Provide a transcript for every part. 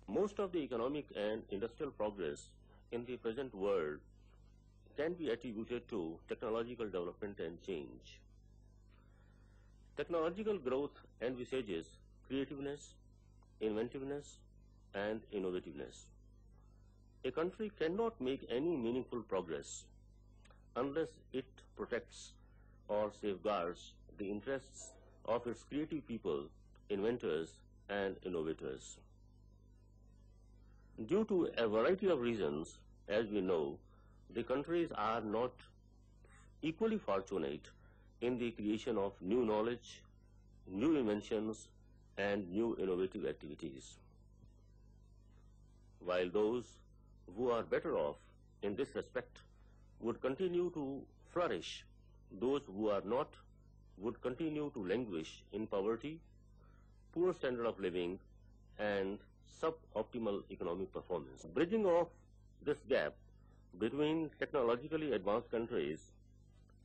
Most of the economic and industrial progress in the present world can be attributed to technological development and change. Technological growth envisages creativeness, inventiveness, and innovativeness. A country cannot make any meaningful progress unless it protects or safeguards the interests of its creative people, inventors, and innovators. Due to a variety of reasons, as we know, the countries are not equally fortunate in the creation of new knowledge, new inventions, and new innovative activities. While those who are better off in this respect would continue to flourish, those who are not would continue to languish in poverty, poor standard of living, and suboptimal economic performance. Bridging of this gap between technologically advanced countries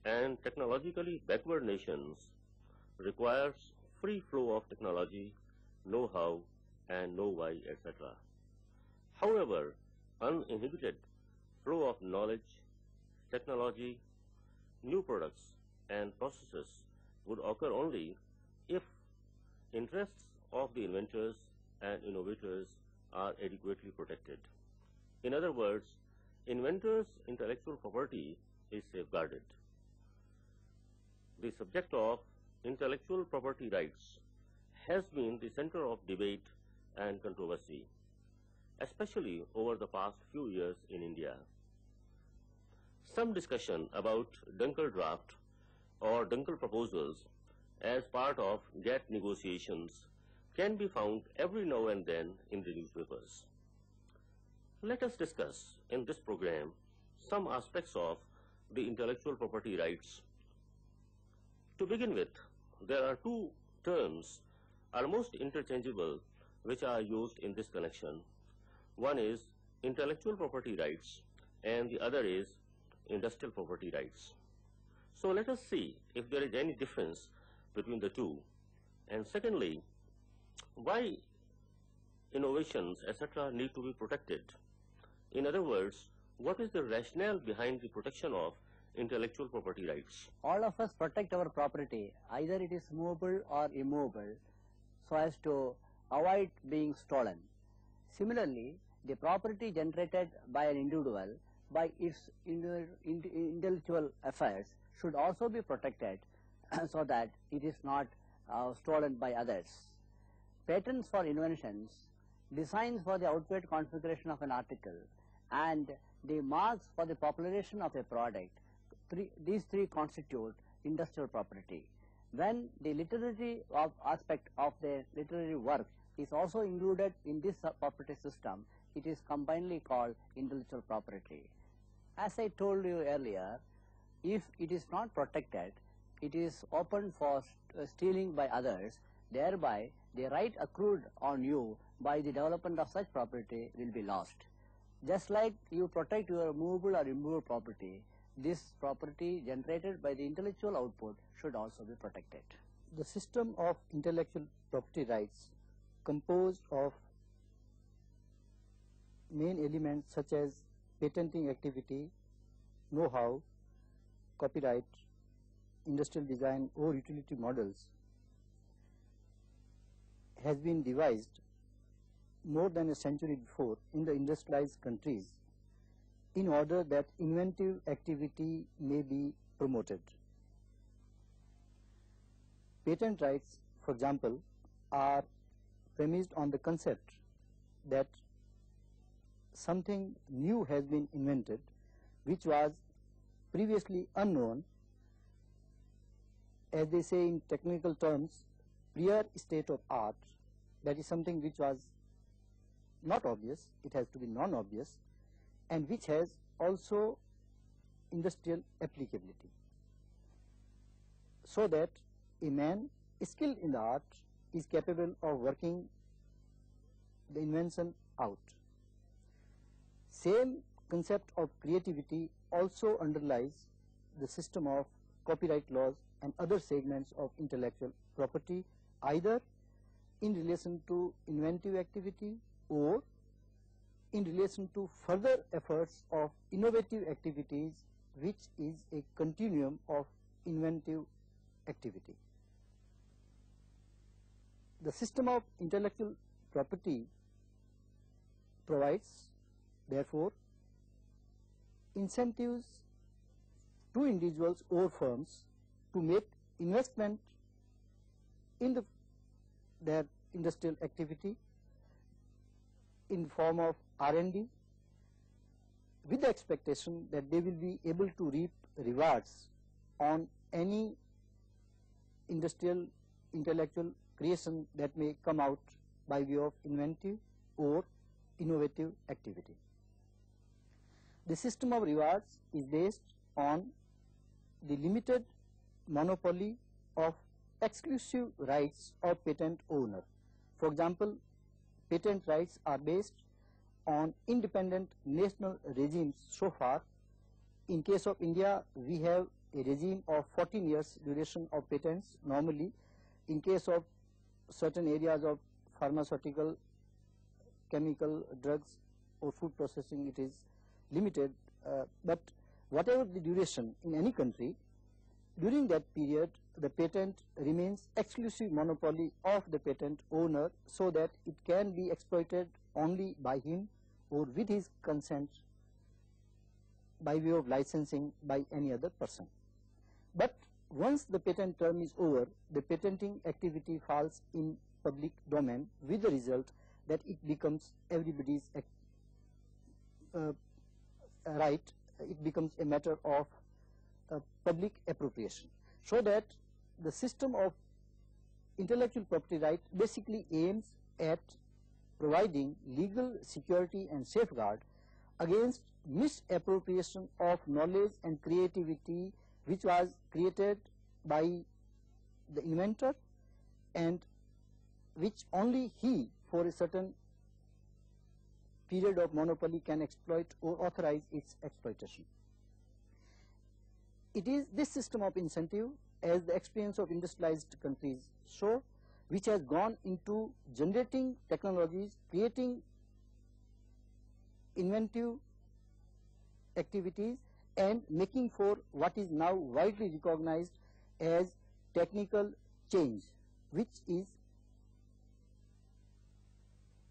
and technologically backward nations requires free flow of technology, know-how, and know-why, etc. However, uninhibited flow of knowledge, technology, new products, and processes would occur only if interests of the inventors and innovators are adequately protected. In other words, inventors' intellectual property is safeguarded. The subject of intellectual property rights has been the center of debate and controversy, especially over the past few years in India. Some discussion about Dunkel draft or Dunkel proposals as part of GATT negotiations can be found every now and then in the newspapers. Let us discuss in this program some aspects of the intellectual property rights. To begin with, there are two terms almost interchangeable which are used in this connection. One is intellectual property rights and the other is industrial property rights. So let us see if there is any difference between the two. And secondly, why innovations, etc., need to be protected? In other words, what is the rationale behind the protection of intellectual property rights? All of us protect our property, either it is movable or immovable, so as to avoid being stolen. Similarly, the property generated by an individual by its intellectual affairs should also be protected so that it is not stolen by others. Patents for inventions, designs for the outward configuration of an article, and the marks for the popularization of a product, these three constitute industrial property. When the literary aspect of the literary work is also included in this property system, it is combinedly called intellectual property. As I told you earlier, if it is not protected, it is open for stealing by others, thereby the right accrued on you by the development of such property will be lost. Just like you protect your movable or immovable property, this property generated by the intellectual output should also be protected. The system of intellectual property rights composed of main elements such as patenting activity, know-how, copyright, industrial design or utility models has been devised more than a century before in the industrialized countries in order that inventive activity may be promoted. Patent rights, for example, are premised on the concept that something new has been invented which was previously unknown. As they say in technical terms, prior state of art, that is something which was not obvious, it has to be non-obvious, and which has also industrial applicability, so that a man skilled in the art is capable of working the invention out. Same concept of creativity also underlies the system of copyright laws and other segments of intellectual property, either in relation to inventive activity or in relation to further efforts of innovative activities, which is a continuum of inventive activity. The system of intellectual property provides, therefore, incentives to individuals or firms to make investment in their industrial activity in form of R&D, with the expectation that they will be able to reap rewards on any industrial intellectual creation that may come out by way of inventive or innovative activity. The system of rewards is based on the limited monopoly of exclusive rights of patent owner. For example, patent rights are based on independent national regimes so far. In case of India, we have a regime of 14 years duration of patents normally. In case of certain areas of pharmaceutical, chemical, drugs or food processing, it is limited, but whatever the duration in any country, during that period the patent remains exclusive monopoly of the patent owner, so that it can be exploited only by him or with his consent by way of licensing by any other person. But once the patent term is over, the patenting activity falls in public domain, with the result that it becomes everybody's right, it becomes a matter of public appropriation. So that the system of intellectual property right basically aims at providing legal security and safeguard against misappropriation of knowledge and creativity which was created by the inventor, and which only he for a certain period of monopoly can exploit or authorize its exploitation. It is this system of incentive, as the experience of industrialized countries show, which has gone into generating technologies, creating inventive activities, and making for what is now widely recognized as technical change, which is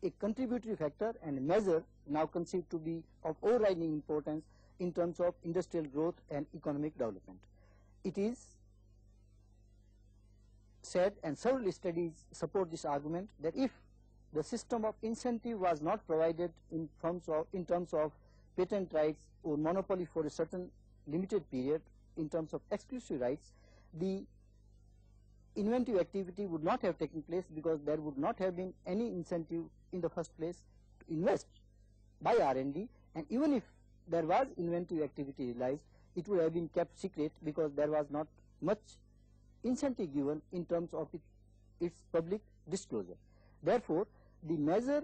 a contributory factor and a measure now conceived to be of overriding importance in terms of industrial growth and economic development. It is said, and several studies support this argument, that if the system of incentive was not provided in terms of patent rights or monopoly for a certain limited period in terms of exclusive rights, the inventive activity would not have taken place, because there would not have been any incentive in the first place to invest by R&D, and even if there was inventive activity realized, it would have been kept secret, because there was not much incentive given in terms of its public disclosure. Therefore, the measure,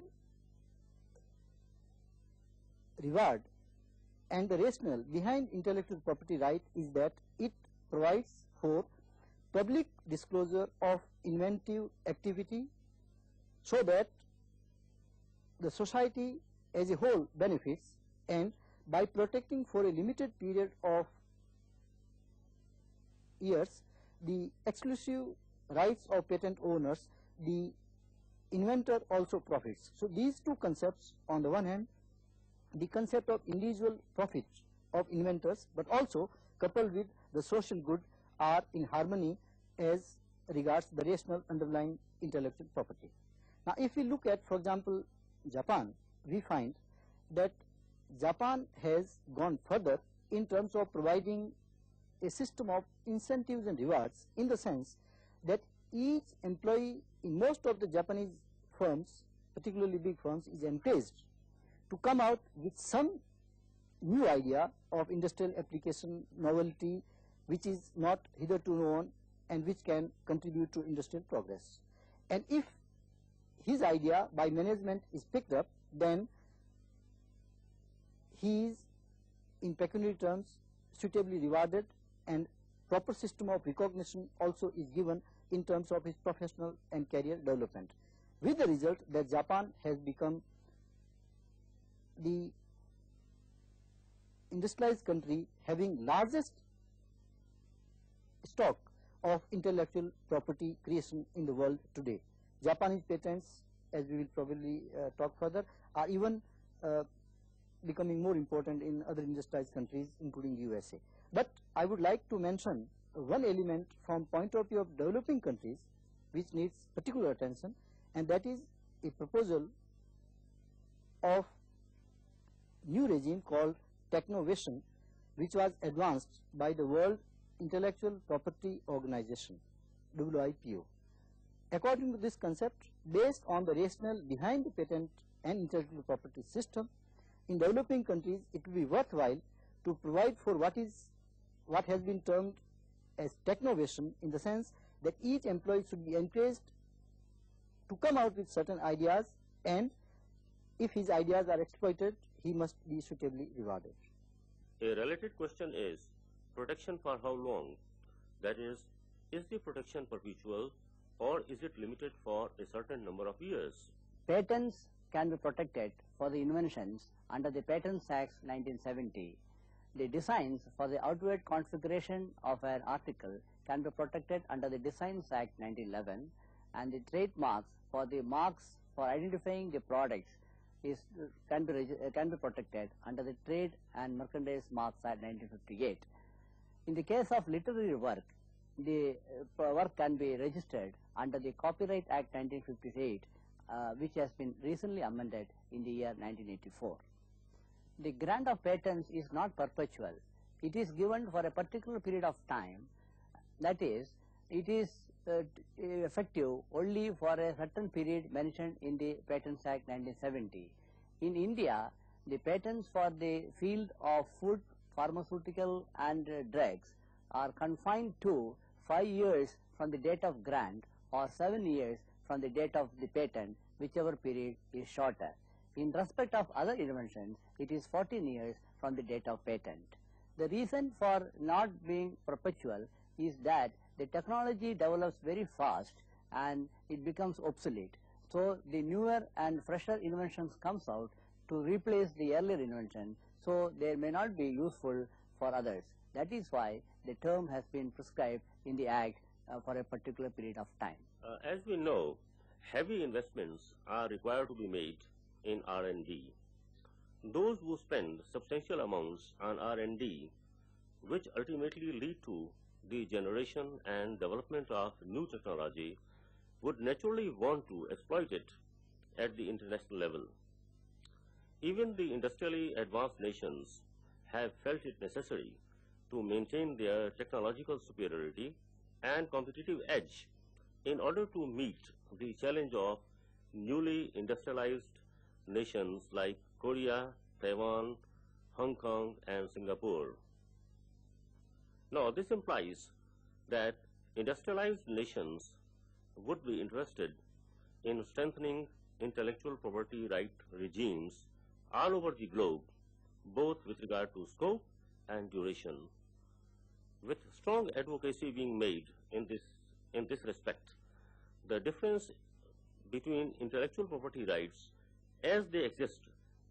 reward and the rationale behind intellectual property right is that it provides for public disclosure of inventive activity, so that the society as a whole benefits, and by protecting for a limited period of years the exclusive rights of patent owners, the inventor also profits. So these two concepts, on the one hand the concept of individual profit of inventors, but also coupled with the social good, are in harmony as regards the rational underlying intellectual property. Now if we look at, for example, Japan, we find that Japan has gone further in terms of providing a system of incentives and rewards, in the sense that each employee in most of the Japanese firms, particularly big firms, is encouraged to come out with some new idea of industrial application novelty which is not hitherto known and which can contribute to industrial progress. And if his idea by management is picked up, then he is in pecuniary terms suitably rewarded, and proper system of recognition also is given in terms of his professional and career development, with the result that Japan has become the industrialized country having largest stock of intellectual property creation in the world today. Japanese patents, as we will probably talk further, are even becoming more important in other industrialized countries, including USA. But I would like to mention one element from point of view of developing countries which needs particular attention, and that is a proposal of new regime called Technovation, which was advanced by the World Intellectual Property Organization, WIPO. According to this concept, based on the rationale behind the patent and intellectual property system, in developing countries it will be worthwhile to provide for what has been termed as technovation, in the sense that each employee should be encouraged to come out with certain ideas, and if his ideas are exploited, he must be suitably rewarded. A related question is protection for how long? That is the protection perpetual or is it limited for a certain number of years? Patents can be protected for the inventions under the Patents Act 1970. The designs for the outward configuration of an article can be protected under the Designs Act 1911, and the trademarks for the marks for identifying the products can be protected under the Trade and Merchandise Marks Act 1958. In the case of literary work, the work can be registered under the Copyright Act 1958, which has been recently amended in the year 1984. The grant of patents is not perpetual. It is given for a particular period of time. That is, it is effective only for a certain period mentioned in the Patents Act 1970. In India, the patents for the field of food, pharmaceutical and drugs are confined to 5 years from the date of grant or 7 years from the date of the patent, whichever period is shorter. In respect of other inventions, it is 14 years from the date of patent. The reason for not being perpetual is that the technology develops very fast and it becomes obsolete. So the newer and fresher inventions comes out to replace the earlier invention, so they may not be useful for others. That is why the term has been prescribed in the Act for a particular period of time. As we know, heavy investments are required to be made in R&D. Those who spend substantial amounts on R&D, which ultimately lead to the generation and development of new technology, would naturally want to exploit it at the international level. Even the industrially advanced nations have felt it necessary to maintain their technological superiority and competitive edge in order to meet the challenge of newly industrialized nations like Korea, Taiwan, Hong Kong and Singapore. Now, this implies that industrialized nations would be interested in strengthening intellectual property right regimes all over the globe, both with regard to scope and duration. With strong advocacy being made in this respect, the difference between intellectual property rights as they exist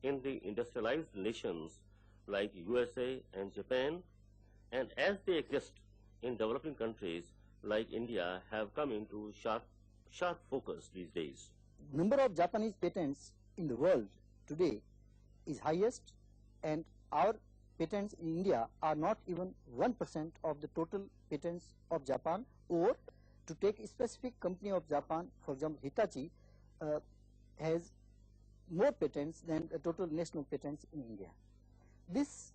in the industrialized nations like USA and Japan, and as they exist in developing countries like India, have come into sharp focus these days. Number of Japanese patents in the world today is highest, and our patents in India are not even 1% of the total patents of Japan. Or to take a specific company of Japan, for example Hitachi has more patents than the total national patents in India. This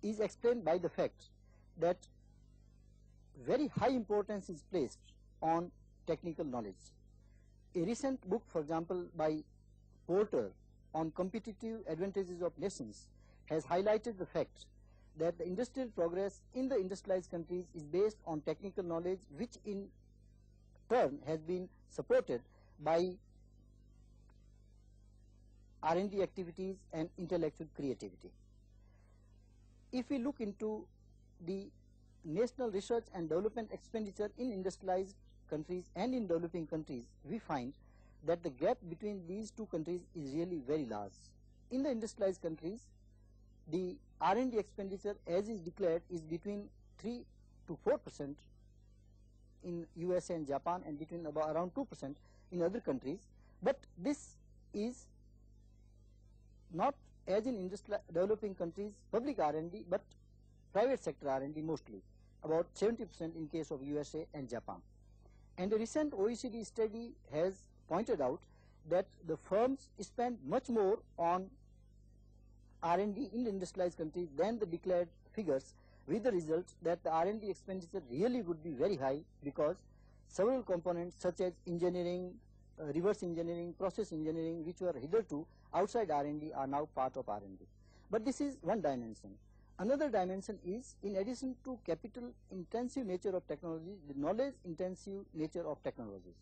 is explained by the fact that very high importance is placed on technical knowledge. A recent book, for example, by Porter on competitive advantages of nations has highlighted the fact that the industrial progress in the industrialized countries is based on technical knowledge, which in turn has been supported by R&D activities and intellectual creativity. If we look into the national research and development expenditure in industrialized countries and in developing countries, we find that the gap between these two countries is really very large. In the industrialized countries, the R&D expenditure as is declared is between 3 to 4% in USA and Japan, and between about around 2% in other countries. But this is not as in developing countries public R&D, but private sector R&D mostly, about 70% in case of USA and Japan. And a recent OECD study has pointed out that the firms spend much more on R&D in industrialized countries than the declared figures, with the result that the R&D expenditure really would be very high, because several components such as engineering, reverse engineering, process engineering, which were hitherto outside R&D, are now part of R&D. But this is one dimension. Another dimension is, in addition to capital intensive nature of technology, the knowledge intensive nature of technologies.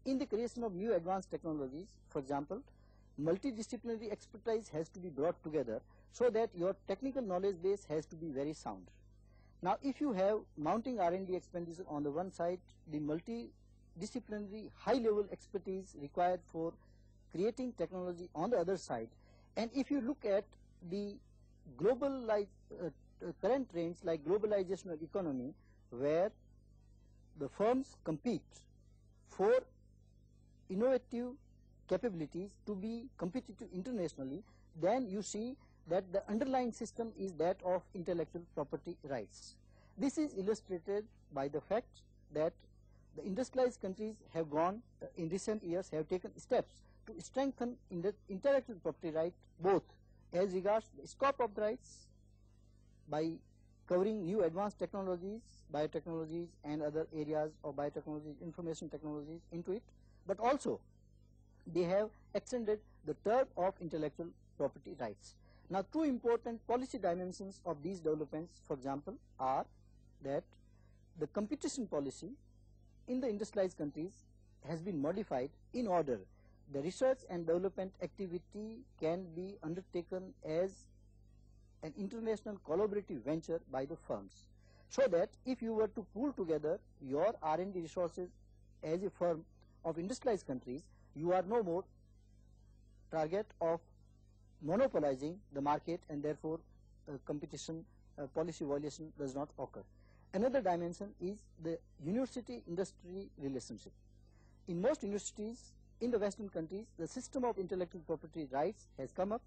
In the creation of new advanced technologies, for example, multidisciplinary expertise has to be brought together so that your technical knowledge base has to be very sound. Now, if you have mounting R&D expenditure on the one side, the multidisciplinary high level expertise required for creating technology on the other side, and if you look at the global current trends like globalization of economy, where the firms compete for innovative capabilities to be competitive internationally, then you see that the underlying system is that of intellectual property rights. This is illustrated by the fact that the industrialized countries have gone in recent years, have taken steps to strengthen intellectual property right, both as regards the scope of the rights by covering new advanced technologies, biotechnologies and other areas of biotechnology, information technologies into it, but also they have extended the term of intellectual property rights. Now, two important policy dimensions of these developments, for example, are that the competition policy in the industrialized countries has been modified in order the research and development activity can be undertaken as an international collaborative venture by the firms, so that if you were to pool together your R&D resources as a firm of industrialized countries, you are no more target of monopolizing the market, and therefore competition policy violation does not occur. Another dimension is the university-industry relationship. In most universities in the Western countries, the system of intellectual property rights has come up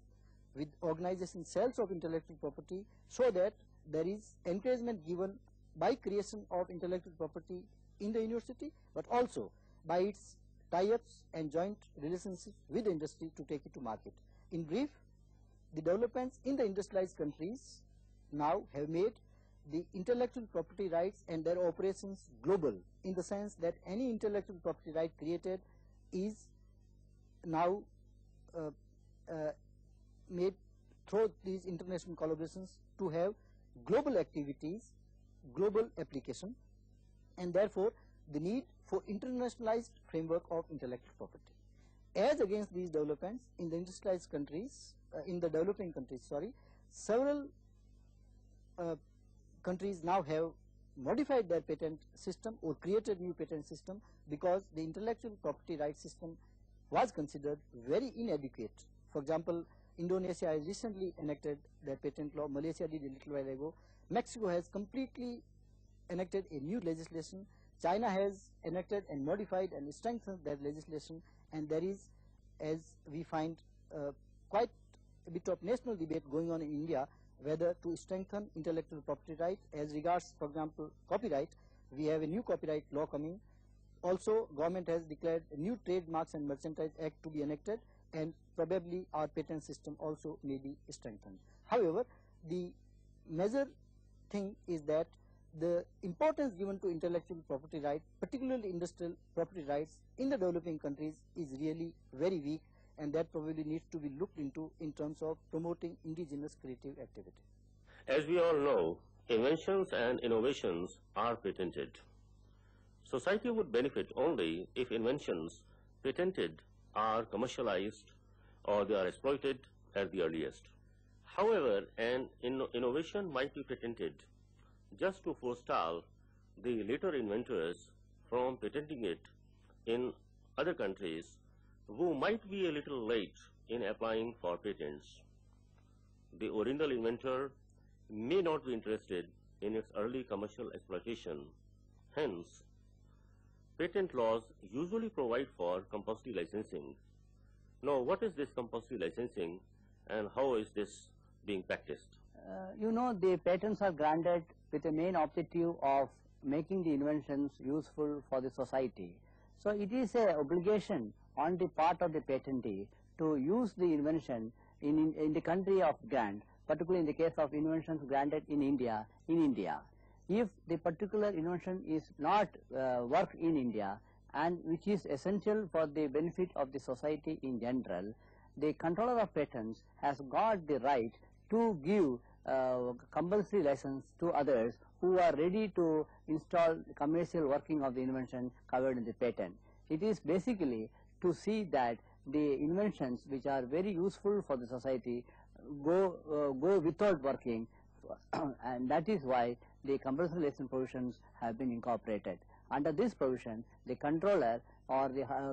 with organization cells of intellectual property, so that there is encouragement given by creation of intellectual property in the university, but also by its tie-ups and joint relationships with the industry to take it to market. In brief, the developments in the industrialized countries now have made the intellectual property rights and their operations global, in the sense that any intellectual property right created is now made through these international collaborations to have global activities, global application, and therefore the need for internationalized framework of intellectual property. As against these developments in the industrialized countries, in the developing countries, several countries now have modified their patent system or created new patent system, because the intellectual property rights system was considered very inadequate. For example, Indonesia has recently enacted their patent law, Malaysia did a little while ago, Mexico has completely enacted a new legislation, China has enacted and modified and strengthened their legislation, and there is, as we find, quite a bit of national debate going on in India whether to strengthen intellectual property right. As regards, for example, copyright, we have a new copyright law coming. Also, government has declared a new Trademarks and Merchandise Act to be enacted, and probably our patent system also may be strengthened. However, the major thing is that the importance given to intellectual property right, particularly industrial property rights in the developing countries, is really very weak, and that probably needs to be looked into in terms of promoting indigenous creative activity. As we all know, inventions and innovations are patented. Society would benefit only if inventions patented are commercialized or they are exploited at the earliest. However, an innovation might be patented just to forestall the later inventors from patenting it in other countries who might be a little late in applying for patents. The original inventor may not be interested in its early commercial exploitation. Hence, patent laws usually provide for compulsory licensing. Now, what is this compulsory licensing and how is this being practiced? You know, the patents are granted with the main objective of making the inventions useful for the society. So it is an obligation on the part of the patentee to use the invention in the country of grant, particularly in the case of inventions granted in India, If the particular invention is not worked in India and which is essential for the benefit of the society in general, the controller of patents has got the right to give compulsory license to others who are ready to install commercial working of the invention covered in the patent. It is basically to see that the inventions which are very useful for the society go without working, and that is why the compulsory license provisions have been incorporated. Under this provision, the controller or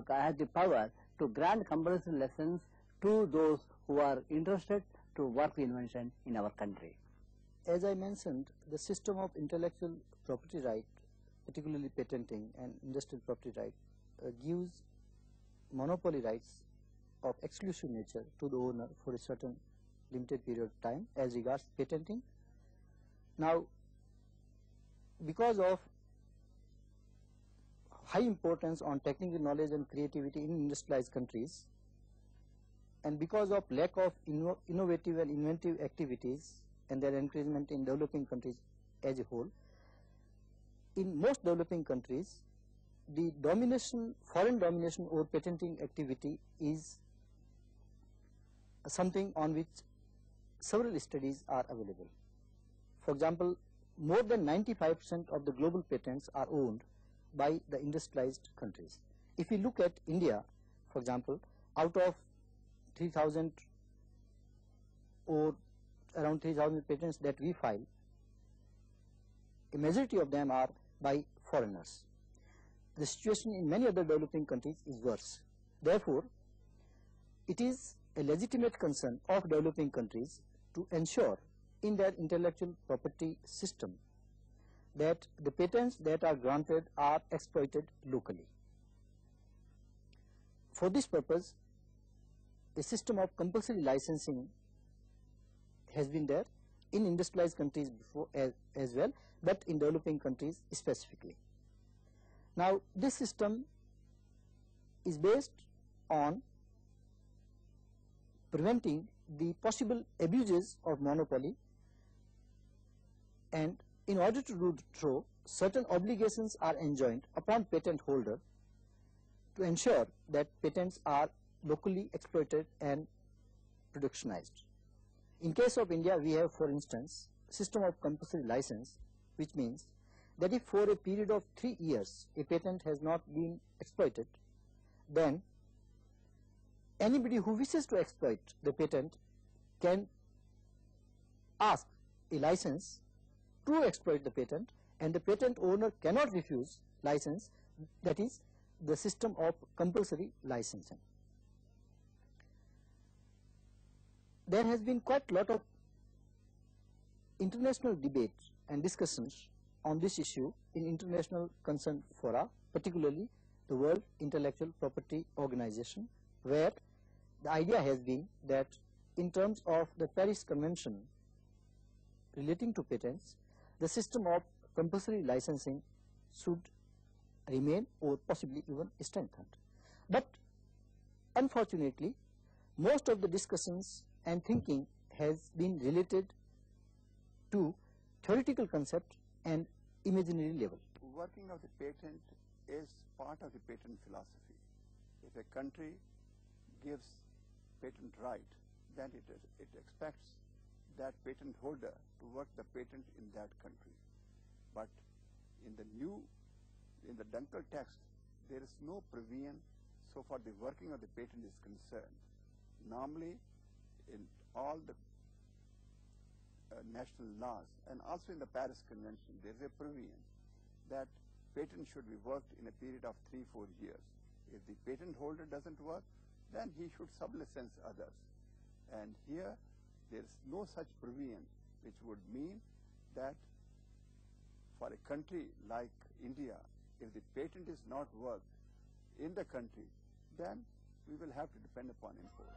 has the power to grant compulsory license to those who are interested to work the invention in our country. As I mentioned, the system of intellectual property right, particularly patenting and industrial property right, gives monopoly rights of exclusive nature to the owner for a certain limited period of time as regards patenting. Now, because of high importance on technical knowledge and creativity in industrialized countries, and because of lack of innovative and inventive activities and their encouragement in developing countries as a whole, in most developing countries, the foreign domination over patenting activity is something on which several studies are available. For example, more than 95% of the global patents are owned by the industrialized countries. If we look at India, for example, out of 3,000 or around 3,000 patents that we file, a majority of them are by foreigners. The situation in many other developing countries is worse. Therefore, it is a legitimate concern of developing countries to ensure in their intellectual property system that the patents that are granted are exploited locally. For this purpose, a system of compulsory licensing has been there in industrialized countries before as well, but in developing countries specifically. Now, this system is based on preventing the possible abuses of monopoly, and in order to do so, certain obligations are enjoined upon patent holder to ensure that patents are locally exploited and productionized. In case of India, we have, for instance, system of compulsory license, which means that if for a period of 3 years a patent has not been exploited, then anybody who wishes to exploit the patent can ask a license to exploit the patent, and the patent owner cannot refuse license. That is the system of compulsory licensing. There has been quite a lot of international debate and discussions on this issue in international concerned fora, particularly the World Intellectual Property Organization, where the idea has been that in terms of the Paris Convention relating to patents, the system of compulsory licensing should remain or possibly even strengthened. But unfortunately, most of the discussions and thinking has been related to theoretical concept and imaginary level. Working of the patent is part of the patent philosophy. If a country gives patent right, then it expects that patent holder to work the patent in that country. But in the Dunkel text, there is no provision so far the working of the patent is concerned. Normally, in all the national laws and also in the Paris Convention, there is a provision that patent should be worked in a period of 3-4 years. If the patent holder doesn't work, then he should sublicense others. And here, there is no such provision, which would mean that for a country like India, if the patent is not worked in the country, then we will have to depend upon imports.